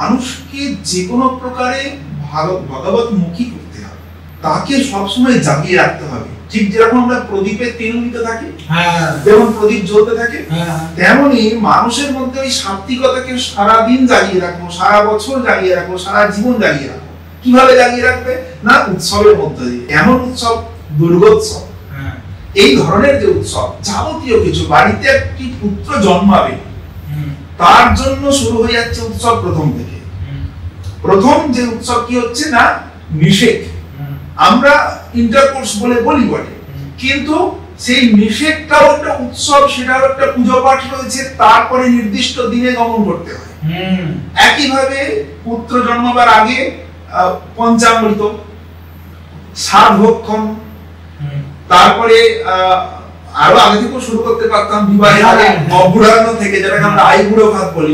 মানুষকে যে কোনো প্রকারে ভগবত মুখী করতে হবে, তাকে সবসময় জাগিয়ে রাখতে হবে। ঠিক যেরকম আমরা প্রদীপের তেল থাকি, যেমন প্রদীপ জ্বলতে থাকে, তেমনি মানুষের মধ্যে ওই সাত্বিকতাকে সারাদিন জাগিয়ে রাখবো, সারা বছর জাগিয়ে রাখবো, সারা জীবন জাগিয়ে রাখবো। কিভাবে জাগিয়ে রাখবে? না, উৎসবের মধ্যে দিয়ে। এমন উৎসব, দুর্গোৎসব, এই ধরনের যে উৎসব, যাবতীয় কিছু, বাড়িতে একটি পুত্র জন্মাবে তার জন্য শুরু হয়ে যাচ্ছে উৎসব প্রথম থেকে। প্রথম যে উৎসব কি হচ্ছে না, নিষেক। আমরা ইন্টারকোর্স বলে বলি বটে, কিন্তু সেই নিষেকটাও একটা উৎসব, সেটাও একটা পুজো পাঠ রয়েছে, তারপরে নির্দিষ্ট দিনে গমন করতে হয়। একইভাবে পুত্র জন্মাবার আগে পঞ্চামৃত, সাধভক্ষণ, তারপরে আরো আগে থেকে শুরু করতে পারতাম বিবাহের আগে অগ্রহায়ণ থেকে, যেটাকে আমরা আইবুড়ো ভাত বলি,